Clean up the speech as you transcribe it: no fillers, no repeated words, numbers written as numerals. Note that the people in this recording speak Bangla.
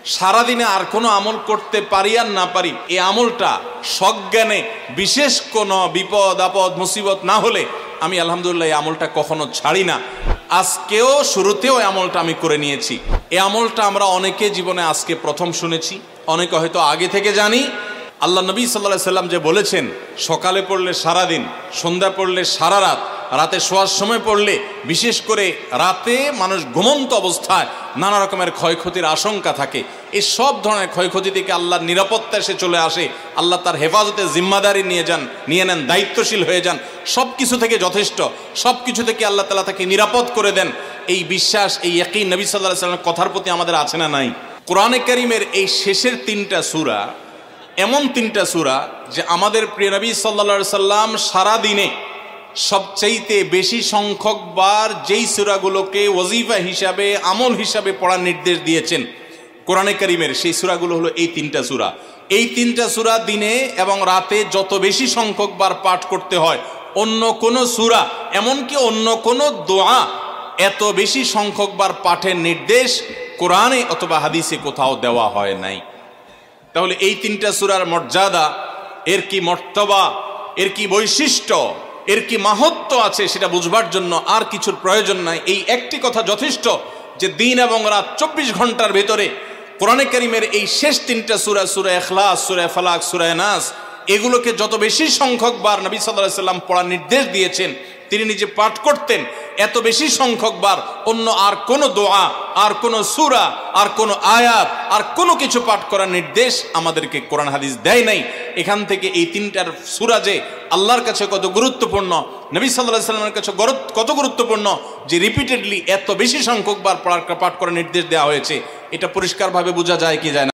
সারাদিনে আর কোনো আমল করতে পারি আর না পারি, এই আমলটা সজ্ঞানে বিশেষ কোনো বিপদ আপদ মুসিবত না হলে আমি আলহামদুলিল্লাহ এই আমলটা কখনো ছাড়ি না। আজকেও শুরুতেও এই আমলটা আমি করে নিয়েছি। এই আমলটা আমরা অনেকে জীবনে আজকে প্রথম শুনেছি, অনেকে হয়তো আগে থেকে জানি। আল্লাহ নবী সাল্লাল্লাহু আলাইহি সাল্লাম যে বলেছেন, সকালে পড়লে সারাদিন, সন্ধ্যা পড়লে সারা রাত, রাতে শোয়ার সময় পড়লে, বিশেষ করে রাতে মানুষ ঘুমন্ত অবস্থায় নানা রকমের ক্ষয়ক্ষতির আশঙ্কা থাকে। এই সব ধরনের ক্ষয়ক্ষতি থেকে আল্লাহর নিরাপত্তা এসে চলে আসে। আল্লাহ তার হেফাজতে জিম্মাদারি নিয়ে নেন, দায়িত্বশীল হয়ে যান। সব কিছু থেকে যথেষ্ট, সব কিছু থেকে আল্লাহ তাআলা তাকে নিরাপদ করে দেন। এই বিশ্বাস, এই ইয়াকিন নবী সাল্লাল্লাহু আলাইহি সাল্লামের কথার প্রতি আমাদের আছে না নাই? কোরআনে কারীমের এই শেষের 3টা সূরা এমন 3টা সূরা যে আমাদের প্রিয় নবী সাল্লাল্লাহু আলাইহি সাল্লাম সারা দিনে সবচাইতে বেশি সংখ্যক বার যেই সূরাগুলোকে ওয়াজিফা হিসাবে, আমল হিসাবে পড়ার নির্দেশ দিয়েছেন কোরআনে কারীমের, সেই সূরাগুলো হলো এই 3টা সূরা। এই 3টা সূরা দিনে এবং রাতে যত বেশি সংখ্যক বার পাঠ করতে হয়, অন্য কোনো সূরা, এমনকি অন্য কোনো দোয়া এত বেশি সংখ্যক বার পাঠের নির্দেশ কোরআনে অথবা হাদিসে কোথাও দেওয়া হয় নাই। তাহলে এই 3টা সূরার মর্যাদা, এর কি মর্তবা, এর কি বৈশিষ্ট্য, এর কি মাহাত্ম্য আছে সেটা বুঝবার জন্য আর কিছুর প্রয়োজন নাই। এই একটি কথা যথেষ্ট যে দিন এবং রাত 24 ঘন্টার ভেতরে কোরআনে কারীমের এই শেষ 3টা সূরা, সূরা ইখলাস, সূরা ফালাক, সূরা নাস, এগুলোকে যত বেশি সংখ্যক বার নবী সাল্লাল্লাহু আলাইহি সাল্লাম পড়ার নির্দেশ দিয়েছেন, তিনি নিজে পাঠ করতেন, এত বেশি সংখ্যক বার অন্য আর কোনো দোয়া, আর কোনো সূরা, আর কোনো আয়াত, আর কোনো কিছু পাঠ করার নির্দেশ আমাদেরকে কোরআন হাদিস দেয় নাই। এখান থেকে এই 3টার সূরা যে আল্লাহর কাছে কত গুরুত্বপূর্ণ, নবী সাল্লাল্লাহু আলাইহি সাল্লামের কাছে কত গুরুত্বপূর্ণ, যে রিপিটেডলি এত বেশি সংখ্যক বার পাঠ করার নির্দেশ দেওয়া হয়েছে, এটা পরিষ্কারভাবে বোঝা যায় কি যায় না?